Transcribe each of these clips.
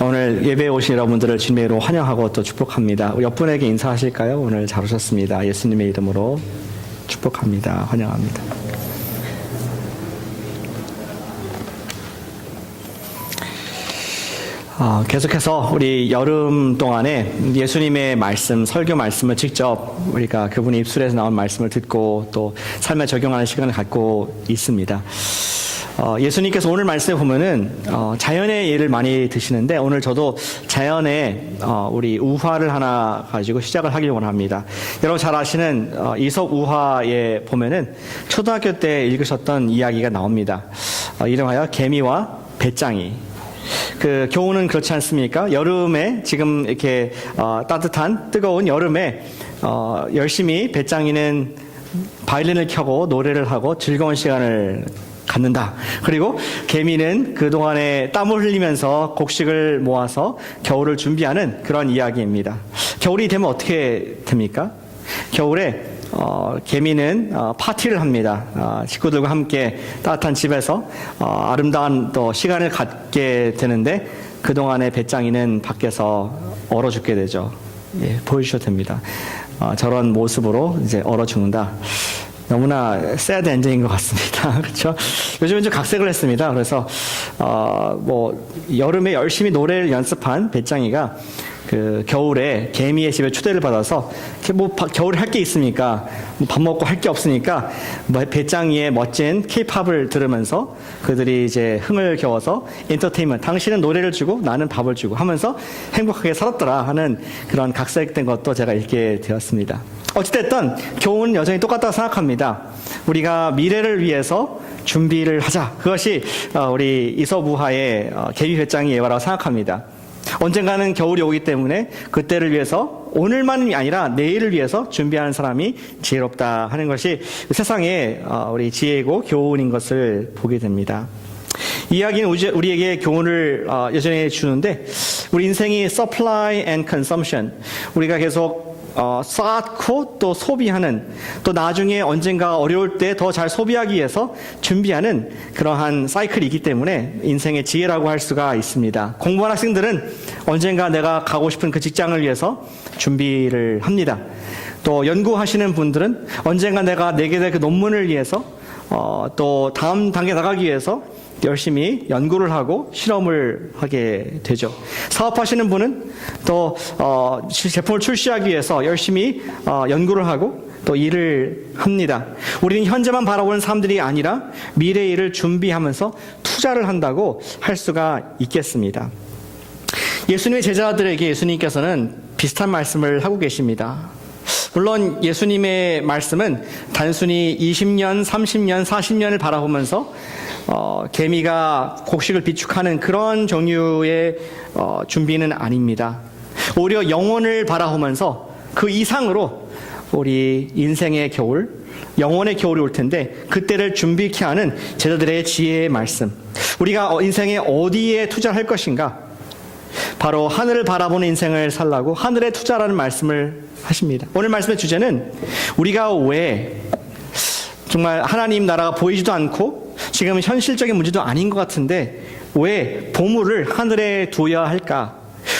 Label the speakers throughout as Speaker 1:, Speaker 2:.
Speaker 1: 오늘 예배에 오신 여러분들을 주님의 이름으로 환영하고 또 축복합니다. 우리 옆분에게 인사하실까요? 오늘 잘 오셨습니다. 예수님의 이름으로 축복합니다. 환영합니다. 계속해서 우리 여름 동안에 예수님의 말씀, 설교 말씀을 직접 우리가 그분의 입술에서 나온 말씀을 듣고 또 삶에 적용하는 시간을 갖고 있습니다. 예수님께서 오늘 말씀에 보면은 자연의 예를 많이 드시는데 오늘 저도 자연의 우리 우화를 하나 가지고 시작을 하길 원합니다. 여러분 잘 아시는 이솝 우화에 보면은 초등학교 때 읽으셨던 이야기가 나옵니다. 이름하여 개미와 배짱이. 그 교훈은 그렇지 않습니까? 여름에 지금 이렇게 따뜻한 뜨거운 여름에 열심히 배짱이는 바이올린을 켜고 노래를 하고 즐거운 시간을 갖는다. 그리고 개미는 그동안에 땀을 흘리면서 곡식을 모아서 겨울을 준비하는 그런 이야기입니다. 겨울이 되면 어떻게 됩니까? 겨울에 개미는 파티를 합니다. 식구들과 함께 따뜻한 집에서 아름다운 또 시간을 갖게 되는데 그동안에 배짱이는 밖에서 얼어 죽게 되죠. 예, 보여주셔도 됩니다. 저런 모습으로 이제 얼어 죽는다. 너무나 새드 엔딩인 것 같습니다. 그렇죠? 요즘은 좀 각색을 했습니다. 그래서 여름에 열심히 노래를 연습한 배짱이가 그 겨울에 개미의 집에 초대를 받아서 겨울에 할 게 있습니까? 밥 먹고 할 게 없으니까 배짱이의 멋진 K-팝을 들으면서 그들이 이제 흥을 겨워서 엔터테인먼트, 당신은 노래를 주고 나는 밥을 주고 하면서 행복하게 살았더라 하는 그런 각색된 것도 제가 읽게 되었습니다. 어찌됐든 교훈은 여전히 똑같다고 생각합니다. 우리가 미래를 위해서 준비를 하자. 그것이 우리 이솝우화의 개미 배짱이 예화라고 생각합니다. 언젠가는 겨울이 오기 때문에 그때를 위해서 오늘만이 아니라 내일을 위해서 준비하는 사람이 지혜롭다 하는 것이 세상의 우리 지혜고 교훈인 것을 보게 됩니다. 이 이야기는 우리에게 교훈을 여전히 주는데 우리 인생이 supply and consumption, 우리가 계속 쌓고 또 소비하는, 또 나중에 언젠가 어려울 때 더 잘 소비하기 위해서 준비하는 그러한 사이클이기 때문에 인생의 지혜라고 할 수가 있습니다. 공부한 학생들은 언젠가 내가 가고 싶은 그 직장을 위해서 준비를 합니다. 또 연구하시는 분들은 언젠가 내가 내게 될 그 논문을 위해서 또 다음 단계 나가기 위해서 열심히 연구를 하고 실험을 하게 되죠. 사업하시는 분은 또 제품을 출시하기 위해서 열심히 연구를 하고 또 일을 합니다. 우리는 현재만 바라보는 사람들이 아니라 미래의 일을 준비하면서 투자를 한다고 할 수가 있겠습니다. 예수님의 제자들에게 예수님께서는 비슷한 말씀을 하고 계십니다. 물론 예수님의 말씀은 단순히 20년, 30년, 40년을 바라보면서 개미가 곡식을 비축하는 그런 종류의 준비는 아닙니다. 오히려 영혼을 바라보면서 그 이상으로 우리 인생의 겨울, 영혼의 겨울이 올 텐데 그때를 준비케 하는 제자들의 지혜의 말씀. 우리가 인생에 어디에 투자를 할 것인가? 바로 하늘을 바라보는 인생을 살라고 하늘에 투자라는 말씀을 하십니다. 오늘 말씀의 주제는 우리가 왜 정말 하나님 나라가 보이지도 않고 지금 현실적인 문제도 아닌 것 같은데 왜 보물을 하늘에 두어야 할까?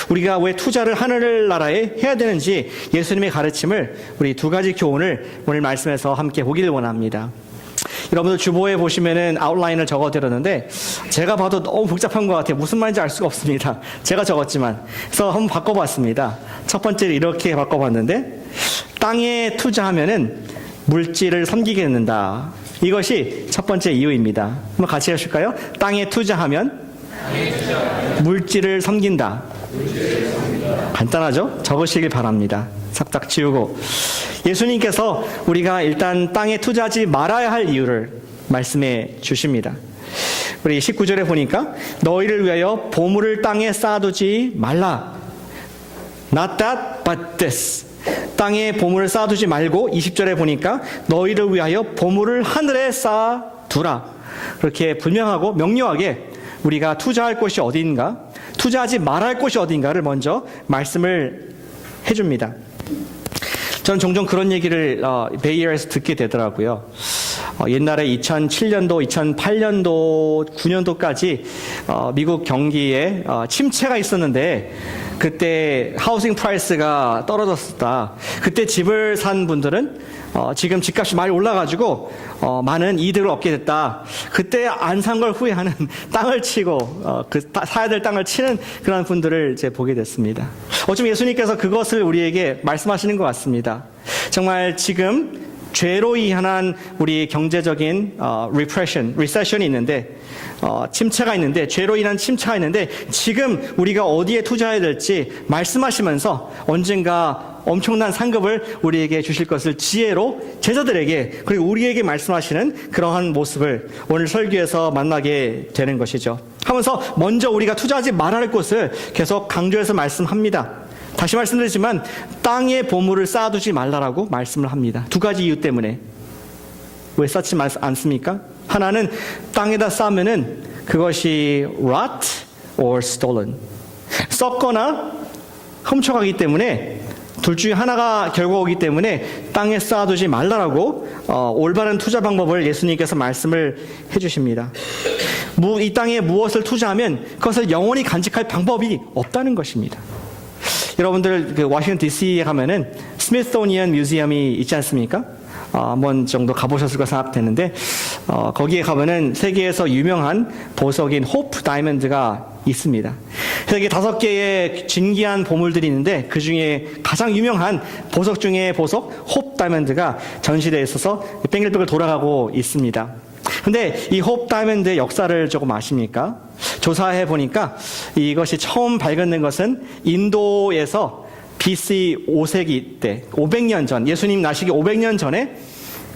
Speaker 1: 우리가 왜 투자를 하늘나라에 해야 되는지 예수님의 가르침을 우리 두 가지 교훈을 오늘 말씀에서 함께 보기를 원합니다. 여러분들 주보에 보시면은 아웃라인을 적어드렸는데 제가 봐도 너무 복잡한 것 같아요. 무슨 말인지 알 수가 없습니다. 제가 적었지만. 그래서 한번 바꿔봤습니다. 첫 번째로 이렇게 바꿔봤는데 땅에 투자하면은 물질을 섬기게 된다. 이것이 첫 번째 이유입니다. 한번 같이 해주실까요? 땅에 투자하면 물질을 섬긴다. 간단하죠? 적으시길 바랍니다. 싹싹 지우고. 예수님께서 우리가 일단 땅에 투자하지 말아야 할 이유를 말씀해 주십니다. 우리 19절에 보니까 너희를 위하여 보물을 땅에 쌓아두지 말라. Not that, but this. 땅에 보물을 쌓아두지 말고 20절에 보니까 너희를 위하여 보물을 하늘에 쌓아두라. 그렇게 분명하고 명료하게 우리가 투자할 곳이 어디인가, 투자하지 말아야 할 곳이 어딘가를 먼저 말씀을 해줍니다. 저는 종종 그런 얘기를 베이에어에서 듣게 되더라고요. 옛날에 2007년도, 2008년도, 9년도까지 미국 경기에 침체가 있었는데 그때 하우싱 프라이스가 떨어졌었다. 그때 집을 산 분들은 지금 집값이 많이 올라가지고 많은 이득을 얻게 됐다. 그때 안 산 걸 후회하는 땅을 치고 사야 될 땅을 치는 그런 분들을 이제 보게 됐습니다. 어쩌면 예수님께서 그것을 우리에게 말씀하시는 것 같습니다. 정말 지금 죄로 인한 우리 경제적인 리세션이 있는데 침체가 있는데 죄로 인한 침체가 있는데 지금 우리가 어디에 투자해야 될지 말씀하시면서 언젠가 엄청난 상급을 우리에게 주실 것을 지혜로 제자들에게 그리고 우리에게 말씀하시는 그러한 모습을 오늘 설교에서 만나게 되는 것이죠. 하면서 먼저 우리가 투자하지 말아야 할 곳을 계속 강조해서 말씀합니다. 다시 말씀드리지만 땅에 보물을 쌓아두지 말라라고 말씀을 합니다. 두 가지 이유 때문에. 왜 쌓지 않습니까? 하나는 땅에다 쌓으면은 그것이 rot or stolen. 썩거나 훔쳐가기 때문에 둘 중에 하나가 결국 오기 때문에 땅에 쌓아두지 말라라고 올바른 투자 방법을 예수님께서 말씀을 해주십니다. 이 땅에 무엇을 투자하면 그것을 영원히 간직할 방법이 없다는 것입니다. 여러분들 그 워싱턴 DC에 가면은 스미소니언 뮤지엄이 있지 않습니까? 한 번 정도 가보셨을 거 생각되는데 거기에 가면은 세계에서 유명한 보석인 호프 다이몬드가 있습니다. 세계 5개의 진귀한 보물들이 있는데 그 중에 가장 유명한 보석 중에 보석 호프 다이몬드가 전시대에 있어서 뱅글뱅글 돌아가고 있습니다. 근데 이 호프 다이몬드의 역사를 조금 아십니까? 조사해 보니까 이것이 처음 발견된 것은 인도에서 BC 5세기 때 500년 전 예수님 나시기 500년 전에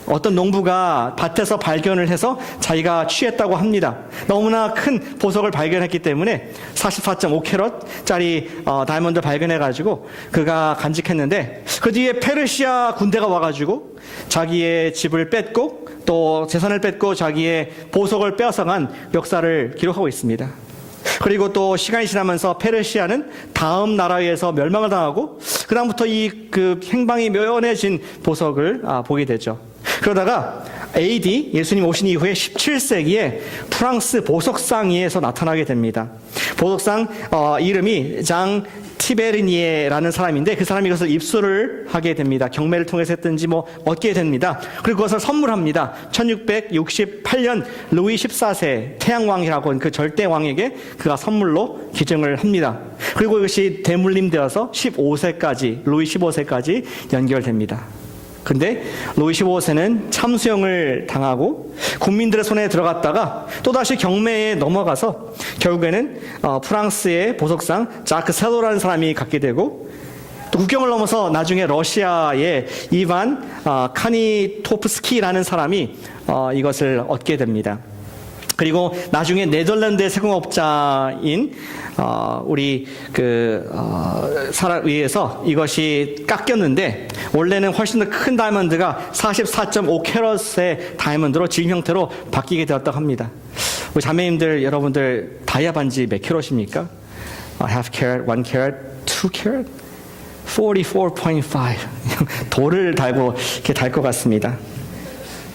Speaker 1: 어떤 농부가 밭에서 발견을 해서 자기가 취했다고 합니다. 너무나 큰 보석을 발견했기 때문에 44.5캐럿짜리 다이아몬드 발견해가지고 그가 간직했는데 그 뒤에 페르시아 군대가 와가지고 자기의 집을 뺏고 또 재산을 뺏고 자기의 보석을 빼앗아간 역사를 기록하고 있습니다. 그리고 또 시간이 지나면서 페르시아는 다음 나라에서 멸망을 당하고 그 다음부터 그 행방이 묘연해진 보석을 보게 되죠. 그러다가 AD 예수님 오신 이후에 17세기에 프랑스 보석상에서 나타나게 됩니다. 보석상 이름이 장 티베르니에라는 사람인데 그 사람이 이것을 입수를 하게 됩니다. 경매를 통해서 했든지 얻게 됩니다. 그리고 그것을 선물합니다. 1668년 루이 14세 태양왕이라고 하는 그 절대왕에게 그가 선물로 기증을 합니다. 그리고 이것이 대물림되어서 15세까지 루이 15세까지 연결됩니다. 근데 루이 15세는 참수형을 당하고 국민들의 손에 들어갔다가 또다시 경매에 넘어가서 결국에는 프랑스의 보석상 자크 셀로라는 사람이 갖게 되고 또 국경을 넘어서 나중에 러시아의 이반 카니토프스키라는 사람이 이것을 얻게 됩니다. 그리고 나중에 네덜란드의 세공업자인 우리 사람 위에서 이것이 깎였는데 원래는 훨씬 더 큰 다이아몬드가 44.5캐럿의 다이아몬드로 진 형태로 바뀌게 되었다고 합니다. 우리 자매님들 여러분들 다이아 반지 몇 캐럿입니까? half carat, 1 carat, 2 carat, 44.5 돌을 달고 이렇게 달 것 같습니다.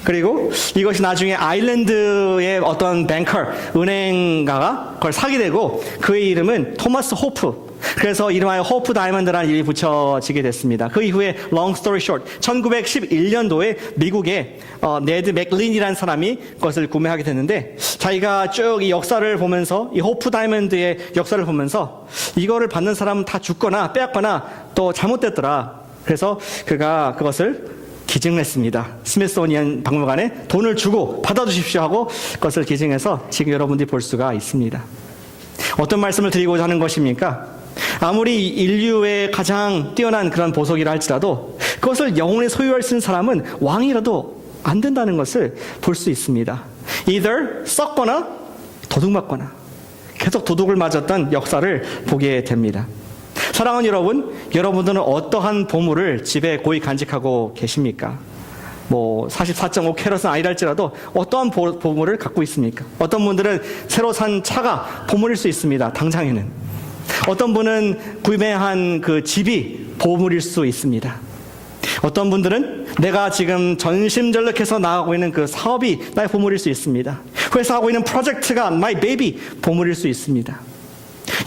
Speaker 1: 그리고 이것이 나중에 아일랜드의 어떤 뱅커, 은행가가 그걸 사게 되고 그의 이름은 토마스 호프. 그래서 이름하여 호프 다이아몬드라는 이름이 붙여지게 됐습니다. 그 이후에 long story short 1911년도에 미국의 네드 맥린이라는 사람이 그것을 구매하게 됐는데 자기가 쭉 이 역사를 보면서 이 호프 다이아몬드의 역사를 보면서 이거를 받는 사람은 다 죽거나 빼앗거나 또 잘못됐더라. 그래서 그가 그것을 기증을 했습니다. 스미소니언 박물관에 돈을 주고 받아주십시오 하고 그것을 기증해서 지금 여러분들이 볼 수가 있습니다. 어떤 말씀을 드리고자 하는 것입니까? 아무리 인류의 가장 뛰어난 그런 보석이라 할지라도 그것을 영원히 소유할 수 있는 사람은 왕이라도 안 된다는 것을 볼 수 있습니다. either 썩거나 도둑맞거나 계속 도둑을 맞았던 역사를 보게 됩니다. 사랑하는 여러분, 여러분들은 어떠한 보물을 집에 고이 간직하고 계십니까? 44.5캐럿은 아니랄지라도 어떠한 보물을 갖고 있습니까? 어떤 분들은 새로 산 차가 보물일 수 있습니다. 당장에는. 어떤 분은 구매한 그 집이 보물일 수 있습니다. 어떤 분들은 내가 지금 전심전력해서 나가고 있는 그 사업이 나의 보물일 수 있습니다. 회사 하고 있는 프로젝트가 my baby, 보물일 수 있습니다.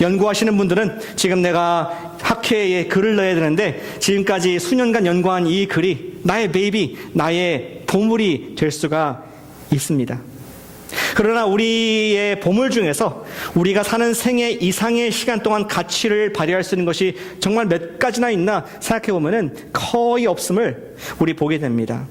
Speaker 1: 연구하시는 분들은 지금 내가 학회에 글을 넣어야 되는데 지금까지 수년간 연구한 이 글이 나의 베이비, 나의 보물이 될 수가 있습니다. 그러나 우리의 보물 중에서 우리가 사는 생애 이상의 시간 동안 가치를 발휘할 수 있는 것이 정말 몇 가지나 있나 생각해 보면은 거의 없음을 우리 보게 됩니다.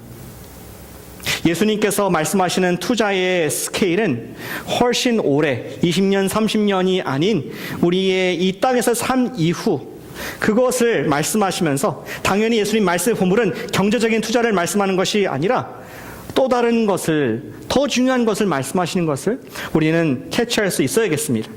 Speaker 1: 예수님께서 말씀하시는 투자의 스케일은 훨씬 오래 20년, 30년이 아닌 우리의 이 땅에서 삶 이후 그것을 말씀하시면서 당연히 예수님 말씀의 보물은 경제적인 투자를 말씀하는 것이 아니라 또 다른 것을, 더 중요한 것을 말씀하시는 것을 우리는 캐치할 수 있어야겠습니다.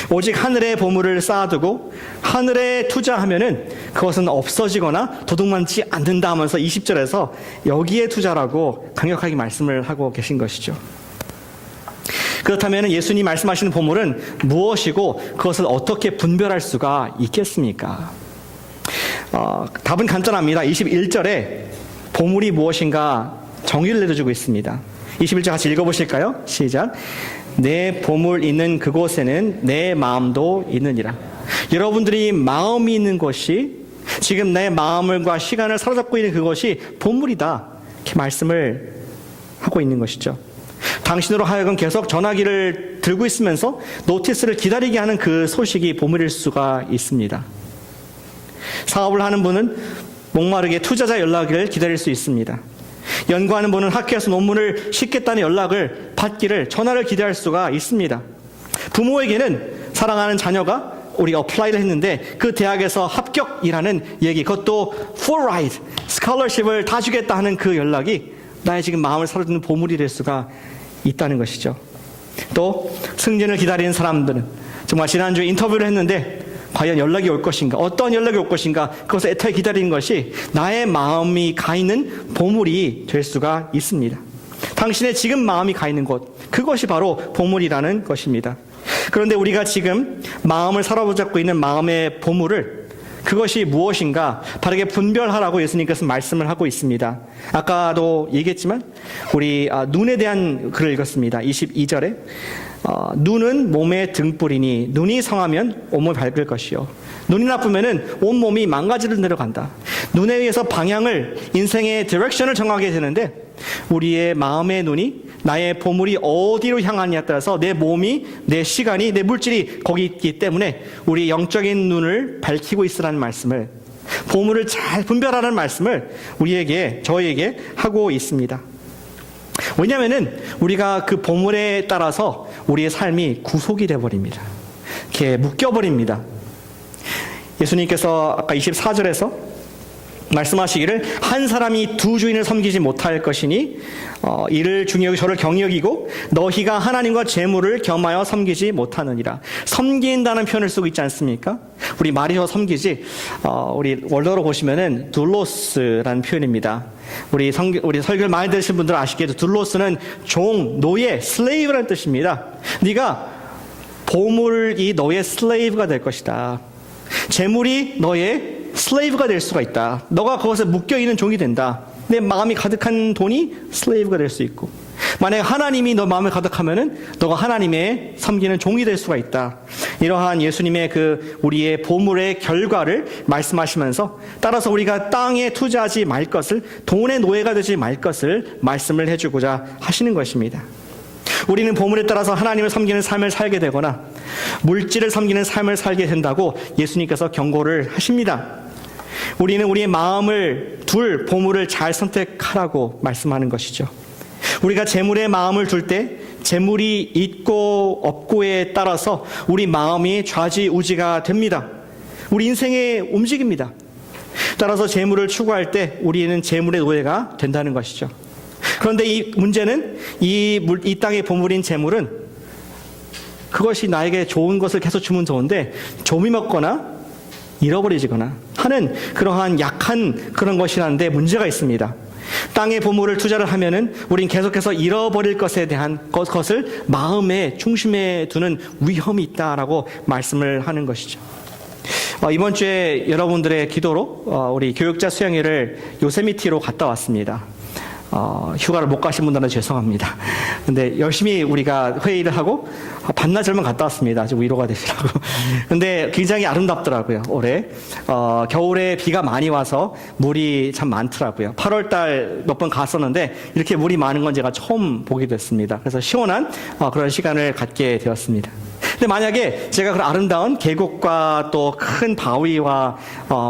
Speaker 1: 오직 하늘의 보물을 쌓아두고 하늘에 투자하면은 그것은 없어지거나 도둑만지 않는다 하면서 20절에서 여기에 투자라고 강력하게 말씀을 하고 계신 것이죠. 그렇다면 예수님 말씀하시는 보물은 무엇이고 그것을 어떻게 분별할 수가 있겠습니까? 답은 간단합니다. 21절에 보물이 무엇인가 정의를 내려주고 있습니다. 21절 같이 읽어보실까요? 시작. 내 보물 있는 그곳에는 내 마음도 있느니라. 여러분들이 마음이 있는 곳이 지금 내 마음과 시간을 사로잡고 있는 그것이 보물이다. 이렇게 말씀을 하고 있는 것이죠. 당신으로 하여금 계속 전화기를 들고 있으면서 노티스를 기다리게 하는 그 소식이 보물일 수가 있습니다. 사업을 하는 분은 목마르게 투자자 연락을 기다릴 수 있습니다. 연구하는 분은 학교에서 논문을 싣겠다는 연락을 받기를 전화를 기대할 수가 있습니다. 부모에게는 사랑하는 자녀가 우리 어플라이를 했는데 그 대학에서 합격이라는 얘기, 그것도 full ride, 스칼러십을 다 주겠다 하는 그 연락이 나의 지금 마음을 사로잡는 보물이 될 수가 있다는 것이죠. 또 승진을 기다리는 사람들은 정말 지난주에 인터뷰를 했는데 과연 연락이 올 것인가, 어떤 연락이 올 것인가, 그것을 애타게 기다리는 것이 나의 마음이 가 있는 보물이 될 수가 있습니다. 당신의 지금 마음이 가 있는 곳, 그것이 바로 보물이라는 것입니다. 그런데 우리가 지금 마음을 사로잡고 있는 마음의 보물을, 그것이 무엇인가 바르게 분별하라고 예수님께서 말씀을 하고 있습니다. 아까도 얘기했지만 우리 눈에 대한 글을 읽었습니다. 22절에 눈은 몸의 등불이니 눈이 성하면 온몸이 밝을 것이요 눈이 나쁘면은 온몸이 망가지는 데로 간다. 눈에 의해서 방향을, 인생의 디렉션을 정하게 되는데 우리의 마음의 눈이 나의 보물이 어디로 향하느냐에 따라서 내 몸이, 내 시간이, 내 물질이 거기 있기 때문에 우리 영적인 눈을 밝히고 있으라는 말씀을, 보물을 잘 분별하라는 말씀을 우리에게, 저희에게 하고 있습니다. 왜냐하면은 우리가 그 보물에 따라서 우리의 삶이 구속이 되어버립니다. 이렇게 묶여버립니다. 예수님께서 아까 24절에서 말씀하시기를 한 사람이 두 주인을 섬기지 못할 것이니 이를 중히 여기고 저를 경히 여기고 너희가 하나님과 재물을 겸하여 섬기지 못하느니라. 섬긴다는 표현을 쓰고 있지 않습니까? 우리 말이여 섬기지, 우리 원어로 보시면은 둘로스라는 표현입니다. 우리 설교를 많이 들으신 분들은 아시겠죠? 둘로스는 종, 노예, 슬레이브라는 뜻입니다. 네가 보물이 너의 슬레이브가 될 것이다. 재물이 너의 슬레이브가 될 수가 있다. 너가 거기서 묶여있는 종이 된다. 내 마음이 가득한 돈이 슬레이브가 될 수 있고, 만약에 하나님이 너 마음에 가득하면은 너가 하나님의 섬기는 종이 될 수가 있다. 이러한 예수님의 우리의 보물의 결과를 말씀하시면서, 따라서 우리가 땅에 투자하지 말 것을, 돈의 노예가 되지 말 것을 말씀을 해주고자 하시는 것입니다. 우리는 보물에 따라서 하나님을 섬기는 삶을 살게 되거나 물질을 섬기는 삶을 살게 된다고 예수님께서 경고를 하십니다. 우리는 우리의 마음을 둘 보물을 잘 선택하라고 말씀하는 것이죠. 우리가 재물에 마음을 둘 때 재물이 있고 없고에 따라서 우리 마음이 좌지우지가 됩니다. 우리 인생의 움직입니다. 따라서 재물을 추구할 때 우리는 재물의 노예가 된다는 것이죠. 그런데 이 문제는 이 땅의 보물인 재물은 그것이 나에게 좋은 것을 계속 주면 좋은데 좀이 먹거나 잃어버리거나 하는 그러한 약한 그런 것이라는데 문제가 있습니다. 땅의 보물을 투자를 하면은 우린 계속해서 잃어버릴 것에 대한 것을 마음의 중심에 두는 위험이 있다라고 말씀을 하는 것이죠. 이번 주에 여러분들의 기도로 우리 교육자 수양회를 요세미티로 갔다 왔습니다. 휴가를 못 가신 분들은 죄송합니다. 근데 열심히 우리가 회의를 하고 반나절만 갔다 왔습니다. 좀 위로가 되시라고. 근데 굉장히 아름답더라고요, 올해. 겨울에 비가 많이 와서 물이 참 많더라고요. 8월 달 몇 번 갔었는데 이렇게 물이 많은 건 제가 처음 보게 됐습니다. 그래서 시원한 그런 시간을 갖게 되었습니다. 근데 만약에 제가 그런 아름다운 계곡과 또 큰 바위와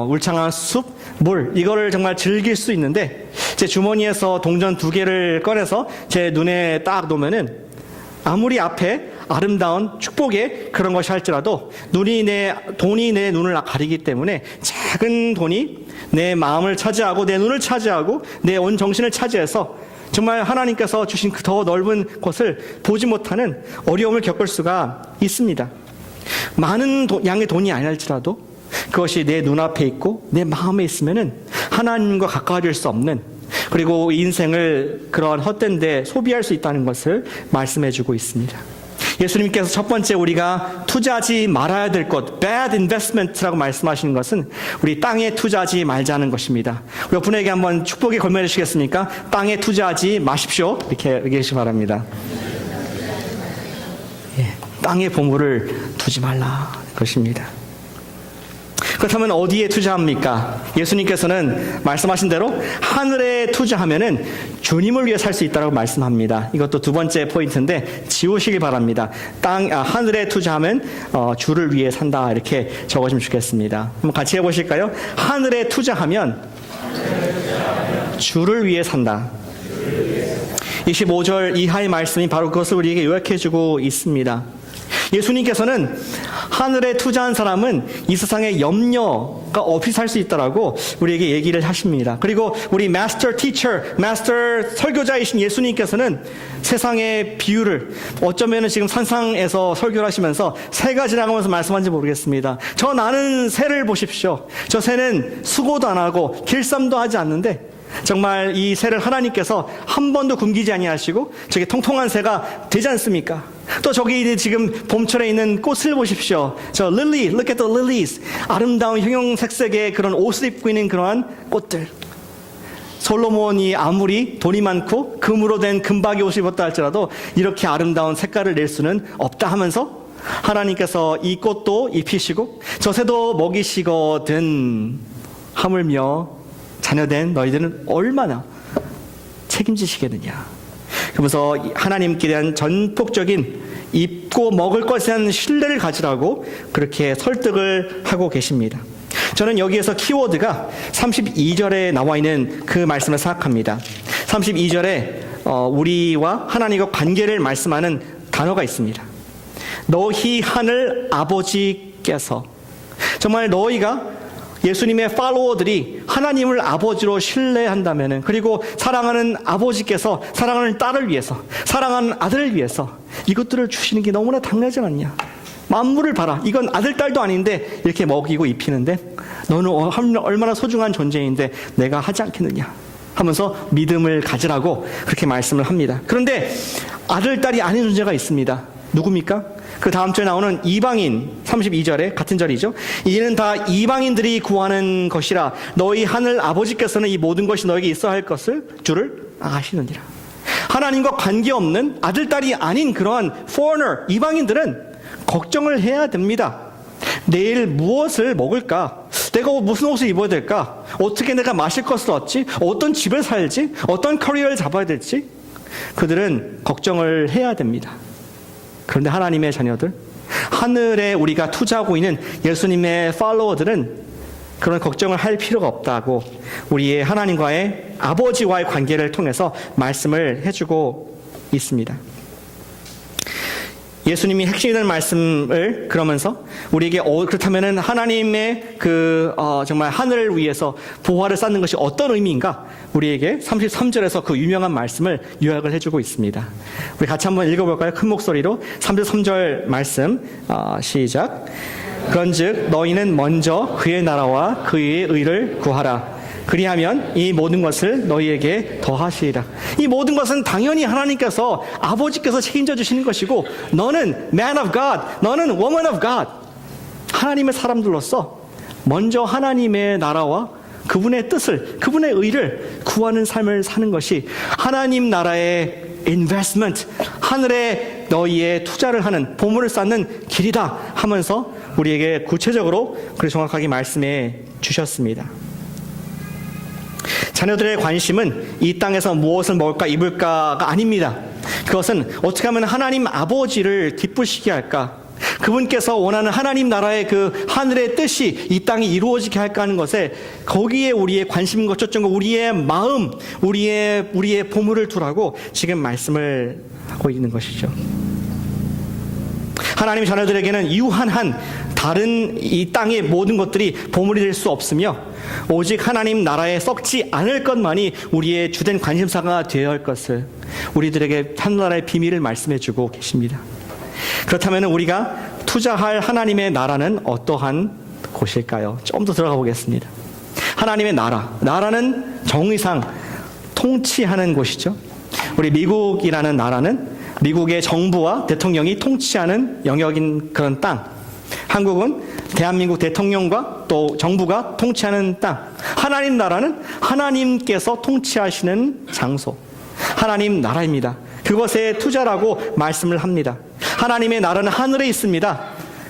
Speaker 1: 울창한 숲, 물, 이거를 정말 즐길 수 있는데 제 주머니에서 동전 2개를 꺼내서 제 눈에 딱 놓으면은 아무리 앞에 아름다운 축복의 그런 것이 할지라도 돈이 내 눈을 가리기 때문에 작은 돈이 내 마음을 차지하고 내 눈을 차지하고 내 온 정신을 차지해서 정말 하나님께서 주신 그 더 넓은 곳을 보지 못하는 어려움을 겪을 수가 있습니다. 많은 양의 돈이 아닐지라도 그것이 내 눈앞에 있고 내 마음에 있으면은 하나님과 가까워질 수 없는, 그리고 인생을 그런 헛된 데 소비할 수 있다는 것을 말씀해 주고 있습니다. 예수님께서 첫 번째 우리가 투자하지 말아야 될 것, bad investment라고 말씀하시는 것은 우리 땅에 투자하지 말자는 것입니다. 우리 분에게 한번 축복의 걸매 주시겠습니까? 땅에 투자하지 마십시오. 이렇게 얘기해 주시기 바랍니다. 땅에 보물을 두지 말라 것입니다. 그렇다면 어디에 투자합니까? 예수님께서는 말씀하신 대로 하늘에 투자하면은 주님을 위해 살 수 있다고 말씀합니다. 이것도 두 번째 포인트인데 지우시기 바랍니다. 하늘에 투자하면 주를 위해 산다, 이렇게 적어주시면 좋겠습니다. 한번 같이 해보실까요? 하늘에 투자하면 주를 위해 산다. 25절 이하의 말씀이 바로 그것을 우리에게 요약해주고 있습니다. 예수님께서는 하늘에 투자한 사람은 이 세상에 염려가 없이 살 수 있다라고 우리에게 얘기를 하십니다. 그리고 우리 마스터 설교자이신 예수님께서는 세상의 비유를 어쩌면 지금 산상에서 설교를 하시면서 새가 지나가면서 말씀하는지 모르겠습니다. 저 나는 새를 보십시오. 저 새는 수고도 안 하고 길쌈도 하지 않는데 정말 이 새를 하나님께서 한 번도 굶기지 아니하시고 저게 통통한 새가 되지 않습니까? 또 저기 지금 봄철에 있는 꽃을 보십시오. 저 lily, look at the lilies. 아름다운 형형색색의 그런 옷을 입고 있는 그러한 꽃들. 솔로몬이 아무리 돈이 많고 금으로 된 금박이 옷을 입었다 할지라도 이렇게 아름다운 색깔을 낼 수는 없다 하면서 하나님께서 이 꽃도 입히시고 저 새도 먹이시거든 하물며 자녀된 너희들은 얼마나 책임지시겠느냐. 그러면서 하나님께 대한 전폭적인 입고 먹을 것에 대한 신뢰를 가지라고 그렇게 설득을 하고 계십니다. 저는 여기에서 키워드가 32절에 나와 있는 그 말씀을 생각합니다. 32절에 우리와 하나님과 관계를 말씀하는 단어가 있습니다. 너희 하늘 아버지께서, 정말 너희가 예수님의 팔로워들이 하나님을 아버지로 신뢰한다면은, 그리고 사랑하는 아버지께서 사랑하는 딸을 위해서, 사랑하는 아들을 위해서 이것들을 주시는 게 너무나 당연하지 않냐. 만물을 봐라. 이건 아들, 딸도 아닌데 이렇게 먹이고 입히는데 너는 얼마나 소중한 존재인데 내가 하지 않겠느냐 하면서 믿음을 가지라고 그렇게 말씀을 합니다. 그런데 아들, 딸이 아닌 존재가 있습니다. 누굽니까? 그 다음 주에 나오는 이방인, 32절에 같은 절이죠. 이는 다 이방인들이 구하는 것이라 너희 하늘 아버지께서는 이 모든 것이 너에게 있어야 할 것을 주를 아시느니라. 하나님과 관계없는 아들, 딸이 아닌 그러한 foreigner, 이방인들은 걱정을 해야 됩니다. 내일 무엇을 먹을까? 내가 무슨 옷을 입어야 될까? 어떻게 내가 마실 것을 얻지? 어떤 집을 살지? 어떤 커리어를 잡아야 될지? 그들은 걱정을 해야 됩니다. 그런데 하나님의 자녀들, 하늘에 우리가 투자하고 있는 예수님의 팔로워들은 그런 걱정을 할 필요가 없다고 우리의 하나님과의 아버지와의 관계를 통해서 말씀을 해주고 있습니다. 예수님이 핵심이 되는 말씀을 그러면서 우리에게 그렇다면은 하나님의 정말 하늘을 위해서 보화를 쌓는 것이 어떤 의미인가? 우리에게 33절에서 그 유명한 말씀을 요약을 해주고 있습니다. 우리 같이 한번 읽어볼까요? 큰 목소리로 33절 말씀 시작. 그런즉 너희는 먼저 그의 나라와 그의 의를 구하라. 그리하면 이 모든 것을 너희에게 더하시리라. 이 모든 것은 당연히 하나님께서, 아버지께서 책임져 주시는 것이고, 너는 man of God, 너는 woman of God, 하나님의 사람들로서 먼저 하나님의 나라와 그분의 뜻을, 그분의 의를 구하는 삶을 사는 것이 하나님 나라의 investment, 하늘에 너희의 투자를 하는, 보물을 쌓는 길이다 하면서 우리에게 구체적으로 그리고 정확하게 말씀해 주셨습니다. 자녀들의 관심은 이 땅에서 무엇을 먹을까 입을까가 아닙니다. 그것은 어떻게 하면 하나님 아버지를 기쁘시게 할까, 그분께서 원하는 하나님 나라의 그 하늘의 뜻이 이 땅에 이루어지게 할까 하는 것에, 거기에 우리의 관심과 초점과 우리의 마음, 우리의 보물을 두라고 지금 말씀을 하고 있는 것이죠. 하나님의 자녀들에게는 유한한 다른 이 땅의 모든 것들이 보물이 될 수 없으며, 오직 하나님 나라에 썩지 않을 것만이 우리의 주된 관심사가 되어야 할 것을 우리들에게 하늘나라의 비밀을 말씀해 주고 계십니다. 그렇다면 우리가 투자할 하나님의 나라는 어떠한 곳일까요? 좀 더 들어가 보겠습니다. 하나님의 나라는 정의상 통치하는 곳이죠. 우리 미국이라는 나라는 미국의 정부와 대통령이 통치하는 영역인 그런 땅. 한국은 대한민국 대통령과 또 정부가 통치하는 땅. 하나님 나라는 하나님께서 통치하시는 장소, 하나님 나라입니다. 그것에 투자라고 말씀을 합니다. 하나님의 나라는 하늘에 있습니다.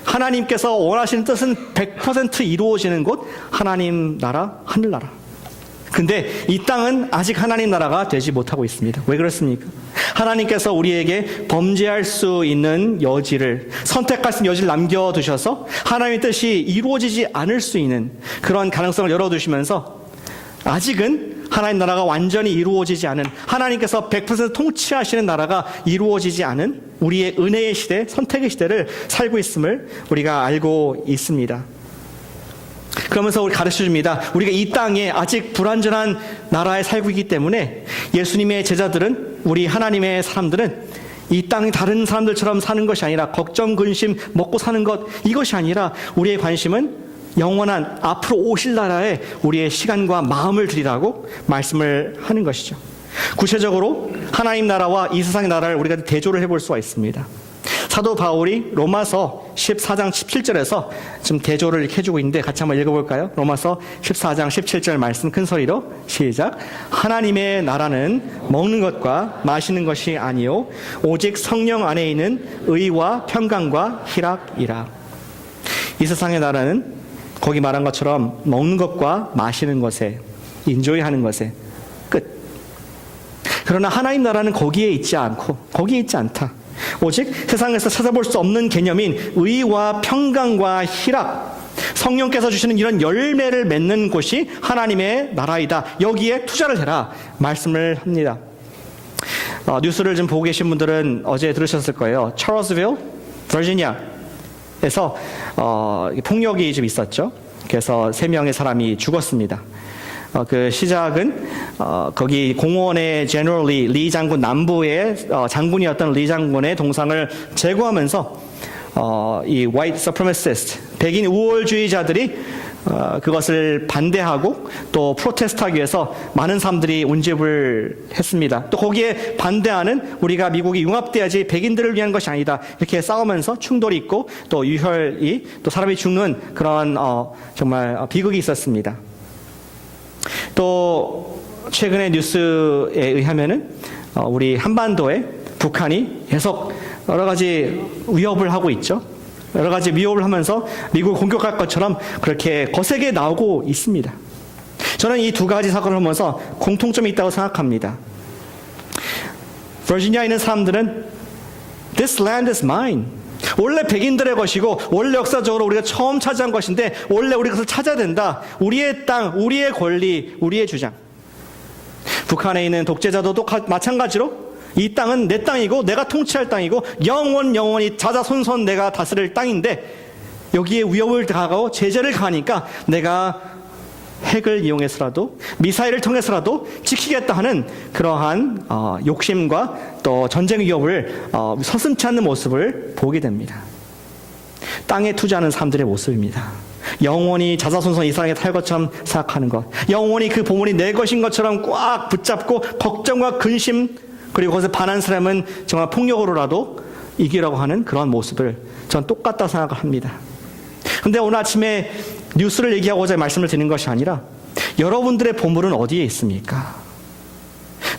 Speaker 1: 하나님께서 원하시는 뜻은 100% 이루어지는 곳, 하나님 나라, 하늘나라. 근데 이 땅은 아직 하나님 나라가 되지 못하고 있습니다. 왜 그렇습니까? 하나님께서 우리에게 범죄할 수 있는 여지를, 선택할 수 있는 여지를 남겨두셔서 하나님의 뜻이 이루어지지 않을 수 있는 그런 가능성을 열어두시면서 아직은 하나님 나라가 완전히 이루어지지 않은, 하나님께서 100% 통치하시는 나라가 이루어지지 않은 우리의 은혜의 시대, 선택의 시대를 살고 있음을 우리가 알고 있습니다. 그러면서 우리 가르쳐줍니다. 우리가 이 땅에 아직 불완전한 나라에 살고 있기 때문에 예수님의 제자들은, 우리 하나님의 사람들은 이 땅이 다른 사람들처럼 사는 것이 아니라, 걱정, 근심, 먹고 사는 것, 이것이 아니라 우리의 관심은 영원한 앞으로 오실 나라에 우리의 시간과 마음을 드리라고 말씀을 하는 것이죠. 구체적으로 하나님 나라와 이 세상의 나라를 우리가 대조를 해볼 수가 있습니다. 사도 바울이 로마서 14장 17절에서 좀 대조를 이렇게 해주고 있는데 같이 한번 읽어볼까요? 로마서 14장 17절 말씀 큰 소리로 시작. 하나님의 나라는 먹는 것과 마시는 것이 아니요 오직 성령 안에 있는 의와 평강과 희락이라. 이 세상의 나라는 거기 말한 것처럼 먹는 것과 마시는 것에, 인조이하는 것에 끝. 그러나 하나님 나라는 거기에 있지 않고, 거기에 있지 않다. 오직 세상에서 찾아볼 수 없는 개념인 의와 평강과 희락, 성령께서 주시는 이런 열매를 맺는 곳이 하나님의 나라이다. 여기에 투자를 해라 말씀을 합니다. 뉴스를 좀 보고 계신 분들은 어제 들으셨을 거예요. 찰러스빌, 버지니아에서 폭력이 좀 있었죠. 그래서 3명의 사람이 죽었습니다. 그 시작은 거기 공원의 제너럴리 리 장군, 남부의 장군이었던 리 장군의 동상을 제거하면서 이 white supremacist, 백인 우월주의자들이 그것을 반대하고 또 프로테스트하기 위해서 많은 사람들이 운집을 했습니다. 또 거기에 반대하는, 우리가 미국이 융합돼야지 백인들을 위한 것이 아니다, 이렇게 싸우면서 충돌이 있고 또 유혈이, 또 사람이 죽는 그런 정말 비극이 있었습니다. 또 최근의 뉴스에 의하면은 우리 한반도에 북한이 계속 여러 가지 위협을 하고 있죠. 여러 가지 위협을 하면서 미국을 공격할 것처럼 그렇게 거세게 나오고 있습니다. 저는 이 두 가지 사건을 보면서 공통점이 있다고 생각합니다. 버지니아에 있는 사람들은 This land is mine. 원래 백인들의 것이고 원래 역사적으로 우리가 처음 차지한 것인데 원래 우리 그것을 찾아야 된다. 우리의 땅, 우리의 권리, 우리의 주장. 북한에 있는 독재자도 마찬가지로 이 땅은 내 땅이고 내가 통치할 땅이고 영원히 자자손손 내가 다스릴 땅인데 여기에 위협을 가하고 제재를 가하니까 내가 핵을 이용해서라도 미사일을 통해서라도 지키겠다 하는 그러한 욕심과 또 전쟁 위협을 서슴지 않는 모습을 보게 됩니다. 땅에 투자하는 사람들의 모습입니다. 영원히 자자손손 이 사람이 탈 것처럼 생각하는 것, 영원히 그 보물이 내 것인 것처럼 꽉 붙잡고 걱정과 근심, 그리고 거기서 반한 사람은 정말 폭력으로라도 이기려고 하는 그런 모습을 전 똑같다 생각을 합니다. 근데 오늘 아침에 뉴스를 얘기하고자 말씀을 드리는 것이 아니라 여러분들의 보물은 어디에 있습니까?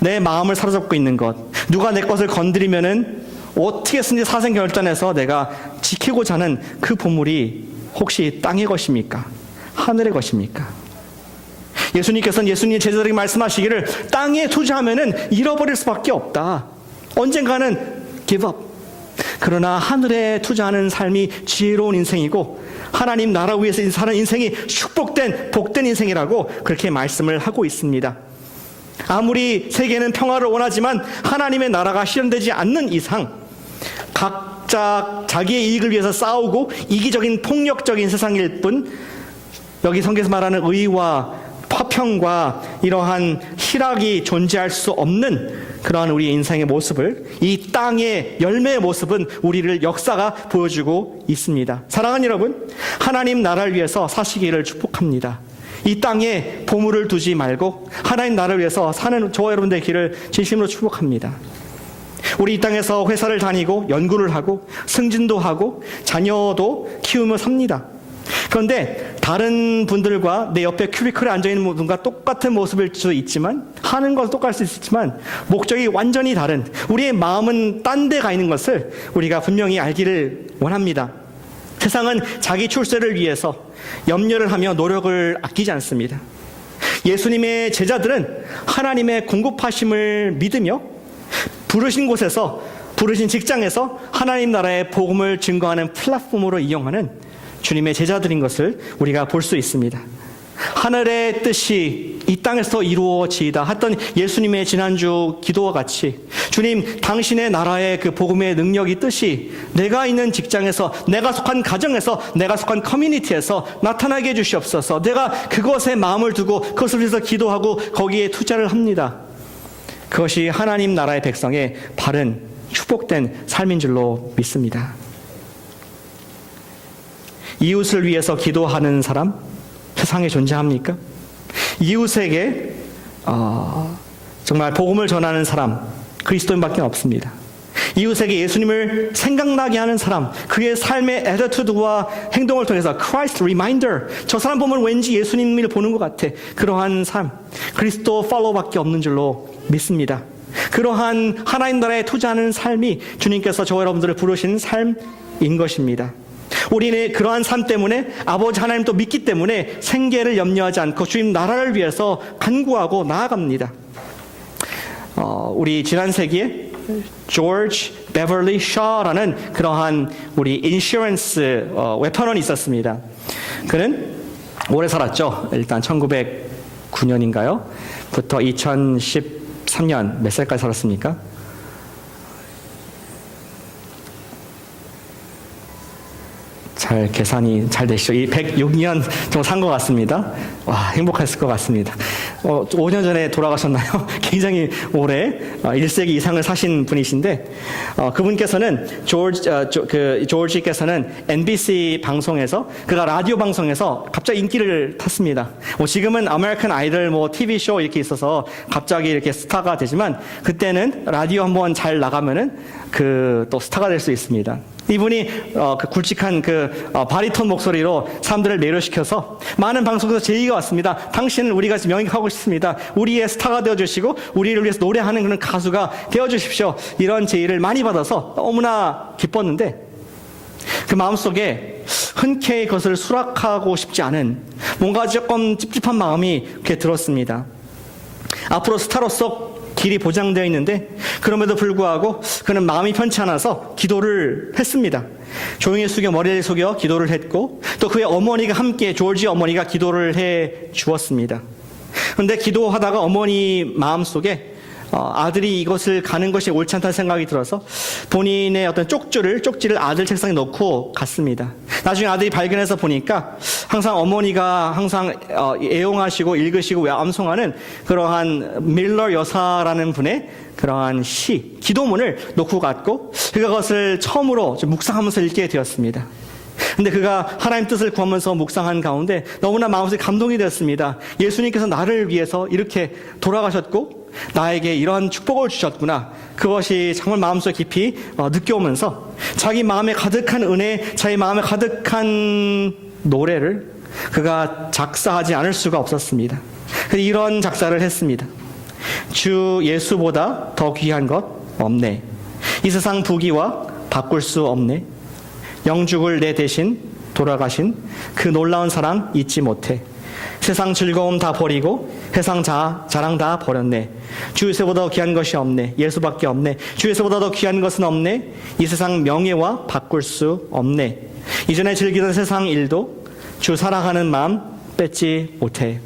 Speaker 1: 내 마음을 사로잡고 있는 것, 누가 내 것을 건드리면은 어떻게든지 사생결단해서 내가 지키고자 하는 그 보물이 혹시 땅의 것입니까? 하늘의 것입니까? 예수님께서는 예수님 제자들에게 말씀하시기를 땅에 투자하면은 잃어버릴 수밖에 없다. 언젠가는 give up. 그러나 하늘에 투자하는 삶이 지혜로운 인생이고 하나님 나라 위해서 사는 인생이 축복된 복된 인생이라고 그렇게 말씀을 하고 있습니다. 아무리 세계는 평화를 원하지만 하나님의 나라가 실현되지 않는 이상 각자 자기의 이익을 위해서 싸우고 이기적인 폭력적인 세상일 뿐 여기 성경에서 말하는 의와 화평과 이러한 희락이 존재할 수 없는 그러한 우리의 인생의 모습을, 이 땅의 열매의 모습은 우리를 역사가 보여주고 있습니다. 사랑하는 여러분, 하나님 나라를 위해서 사시기를 축복합니다. 이 땅에 보물을 두지 말고 하나님 나라를 위해서 사는 저와 여러분들의 길을 진심으로 축복합니다. 우리 이 땅에서 회사를 다니고 연구를 하고 승진도 하고 자녀도 키우며 삽니다. 그런데 다른 분들과 내 옆에 큐비클에 앉아있는 분과 똑같은 모습일 수 있지만, 하는 것은 똑같을 수 있지만 목적이 완전히 다른, 우리의 마음은 딴 데 가 있는 것을 우리가 분명히 알기를 원합니다. 세상은 자기 출세를 위해서 염려를 하며 노력을 아끼지 않습니다. 예수님의 제자들은 하나님의 공급하심을 믿으며 부르신 곳에서, 부르신 직장에서 하나님 나라의 복음을 증거하는 플랫폼으로 이용하는 주님의 제자들인 것을 우리가 볼 수 있습니다. 하늘의 뜻이 이 땅에서 이루어지이다 했던 예수님의 지난주 기도와 같이 주님, 당신의 나라의 그 복음의 능력이 뜻이 내가 있는 직장에서, 내가 속한 가정에서, 내가 속한 커뮤니티에서 나타나게 해주시옵소서. 내가 그것에 마음을 두고 그것을 위해서 기도하고 거기에 투자를 합니다. 그것이 하나님 나라의 백성의 바른 축복된 삶인 줄로 믿습니다. 이웃을 위해서 기도하는 사람 세상에 존재합니까? 이웃에게 정말 복음을 전하는 사람 그리스도인밖에 없습니다. 이웃에게 예수님을 생각나게 하는 사람, 그의 삶의 애티튜드와 행동을 통해서 Christ reminder, 저 사람 보면 왠지 예수님을 보는 것 같아, 그러한 삶, 그리스도 팔로우밖에 없는 줄로 믿습니다. 그러한 하나님 나라에 투자하는 삶이 주님께서 저와 여러분들을 부르신 삶인 것입니다. 우리는 그러한 삶 때문에 아버지 하나님도 믿기 때문에 생계를 염려하지 않고 주님 나라를 위해서 간구하고 나아갑니다. 우리 지난 세기에 조지 베벌리 셔라는 그러한 우리 인슈런스 웨퍼넌이 있었습니다. 그는 오래 살았죠. 일단 1909년인가요? 부터 2013년 몇 살까지 살았습니까? 잘 계산이 잘 되시죠? 이 106년 정도 산 것 같습니다. 와, 행복했을 것 같습니다. 5년 전에 돌아가셨나요? 굉장히 오래 1세기 이상을 사신 분이신데 그분께서는 조지께서는 NBC 방송에서, 그가 라디오 방송에서 갑자기 인기를 탔습니다. 지금은 아메리칸 아이돌 TV 쇼 이렇게 있어서 갑자기 이렇게 스타가 되지만 그때는 라디오 한번 잘 나가면은 또 스타가 될 수 있습니다. 이분이 그 굵직한 바리톤 목소리로 사람들을 매료시켜서 많은 방송에서 제의가 왔습니다. 당신은 우리가 영입하고 싶습니다. 우리의 스타가 되어주시고 우리를 위해서 노래하는 그런 가수가 되어주십시오. 이런 제의를 많이 받아서 너무나 기뻤는데 그 마음속에 흔쾌히 그것을 수락하고 싶지 않은 뭔가 조금 찝찝한 마음이 그렇게 들었습니다. 앞으로 스타로서 길이 보장되어 있는데 그럼에도 불구하고 그는 마음이 편치 않아서 기도를 했습니다. 조용히 머리를 숙여 기도를 했고 또 그의 어머니가 함께, 조지 어머니가 기도를 해 주었습니다. 그런데 기도하다가 어머니 마음속에 아들이 이것을 가는 것이 옳지 않다는 생각이 들어서 본인의 어떤 쪽지를 아들 책상에 넣고 갔습니다. 나중에 아들이 발견해서 보니까 항상 어머니가 항상 애용하시고 읽으시고 암송하는 그러한 밀러 여사라는 분의 그러한 시, 기도문을 놓고 갔고 그것을 처음으로 묵상하면서 읽게 되었습니다. 근데 그가 하나님 뜻을 구하면서 묵상한 가운데 너무나 마음속에 감동이 되었습니다. 예수님께서 나를 위해서 이렇게 돌아가셨고 나에게 이러한 축복을 주셨구나. 그것이 정말 마음속 깊이 느껴오면서 자기 마음에 가득한 은혜, 자기 마음에 가득한 노래를 그가 작사하지 않을 수가 없었습니다. 이런 작사를 했습니다. 주 예수보다 더 귀한 것 없네. 이 세상 부귀와 바꿀 수 없네. 영죽을 내 대신 돌아가신 그 놀라운 사랑 잊지 못해. 세상 즐거움 다 버리고 세상 자랑 다 버렸네. 주 예수보다 귀한 것이 없네. 예수밖에 없네. 주 예수보다 더 귀한 것은 없네. 이 세상 명예와 바꿀 수 없네. 이전에 즐기던 세상 일도 주 사랑하는 마음 뺏지 못해.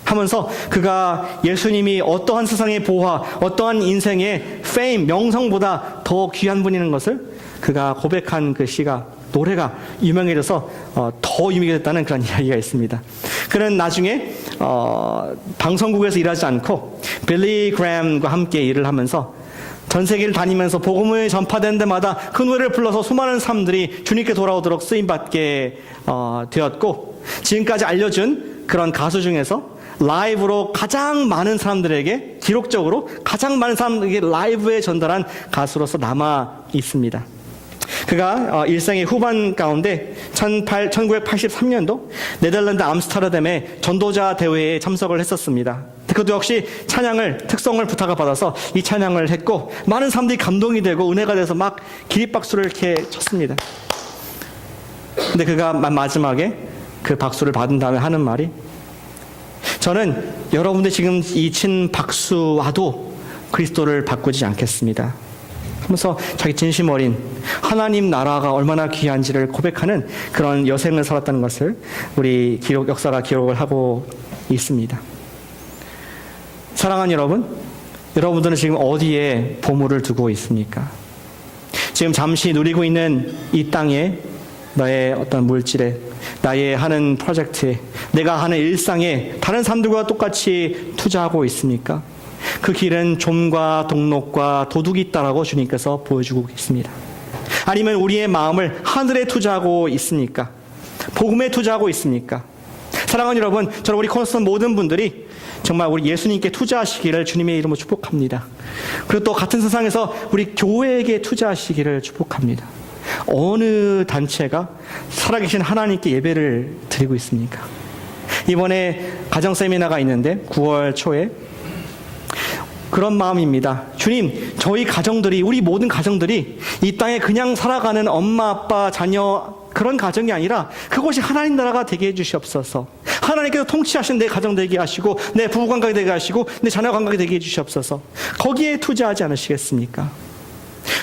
Speaker 1: 하면서 그가 예수님이 어떠한 세상의 보화, 어떠한 인생의 페임, 명성보다 더 귀한 분이라는 것을 그가 고백한 그 시가, 노래가 유명해져서 더 유명해졌다는 그런 이야기가 있습니다. 그는 나중에 방송국에서 일하지 않고 빌리 그램과 함께 일을 하면서 전 세계를 다니면서 복음을 전파되는 데마다 그 노래를 불러서 수많은 사람들이 주님께 돌아오도록 쓰임받게 되었고, 지금까지 알려준 그런 가수 중에서 라이브로 가장 많은 사람들에게, 기록적으로 가장 많은 사람들에게 라이브에 전달한 가수로서 남아 있습니다. 그가 일생의 후반 가운데 1983년도 네덜란드 암스테르담의 전도자 대회에 참석을 했었습니다. 그것도 역시 찬양을, 특성을 부탁을 받아서 이 찬양을 했고, 많은 사람들이 감동이 되고 은혜가 돼서 막 기립박수를 이렇게 쳤습니다. 근데 그가 마지막에 그 박수를 받은 다음에 하는 말이, 저는 여러분들 지금 이 친 박수와도 그리스도를 바꾸지 않겠습니다 하면서 자기 진심 어린 하나님 나라가 얼마나 귀한지를 고백하는 그런 여생을 살았다는 것을 우리 역사가 기록을 하고 있습니다. 사랑하는 여러분, 여러분들은 지금 어디에 보물을 두고 있습니까? 지금 잠시 누리고 있는 이 땅에, 나의 어떤 물질에, 나의 하는 프로젝트에, 내가 하는 일상에 다른 사람들과 똑같이 투자하고 있습니까? 그 길은 좀과 동록과 도둑이 있다라고 주님께서 보여주고 계십니다. 아니면 우리의 마음을 하늘에 투자하고 있습니까? 복음에 투자하고 있습니까? 사랑하는 여러분, 저는 우리 코너스톤 모든 분들이 정말 우리 예수님께 투자하시기를 주님의 이름으로 축복합니다. 그리고 또 같은 세상에서 우리 교회에게 투자하시기를 축복합니다. 어느 단체가 살아계신 하나님께 예배를 드리고 있습니까? 이번에 가정 세미나가 있는데 9월 초에 그런 마음입니다. 주님, 저희 가정들이, 우리 모든 가정들이 이 땅에 그냥 살아가는 엄마, 아빠, 자녀 그런 가정이 아니라 그것이 하나님 나라가 되게 해주시옵소서. 하나님께서 통치하신 내 가정 되게 하시고, 내 부부 관계 되게 하시고, 내 자녀 관계 되게 해주시옵소서. 거기에 투자하지 않으시겠습니까?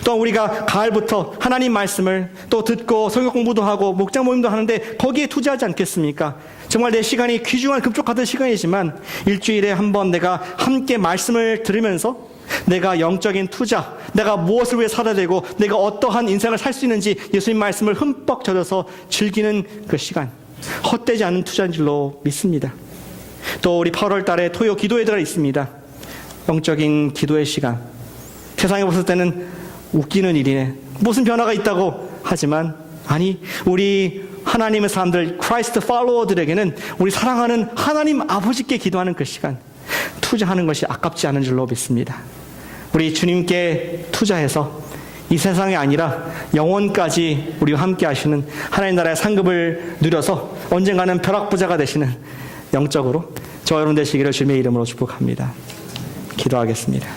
Speaker 1: 또 우리가 가을부터 하나님 말씀을 또 듣고 성경 공부도 하고 목장 모임도 하는데 거기에 투자하지 않겠습니까? 정말 내 시간이 귀중한 금쪽 같은 시간이지만 일주일에 한 번 내가 함께 말씀을 들으면서 내가 영적인 투자, 내가 무엇을 위해 살아야 되고 내가 어떠한 인생을 살 수 있는지 예수님 말씀을 흠뻑 젖어서 즐기는 그 시간, 헛되지 않은 투자인 줄로 믿습니다. 또 우리 8월 달에 토요 기도회가 있습니다. 영적인 기도의 시간. 세상에 봤을 때는 웃기는 일이네, 무슨 변화가 있다고 하지만, 아니, 우리 하나님의 사람들, 크라이스트 팔로워들에게는 우리 사랑하는 하나님 아버지께 기도하는 그 시간, 투자하는 것이 아깝지 않은 줄로 믿습니다. 우리 주님께 투자해서 이 세상이 아니라 영원까지 우리와 함께 하시는 하나님 나라의 상급을 누려서 언젠가는 벼락부자가 되시는 영적으로 저 여러분 되시기를 주님의 이름으로 축복합니다. 기도하겠습니다.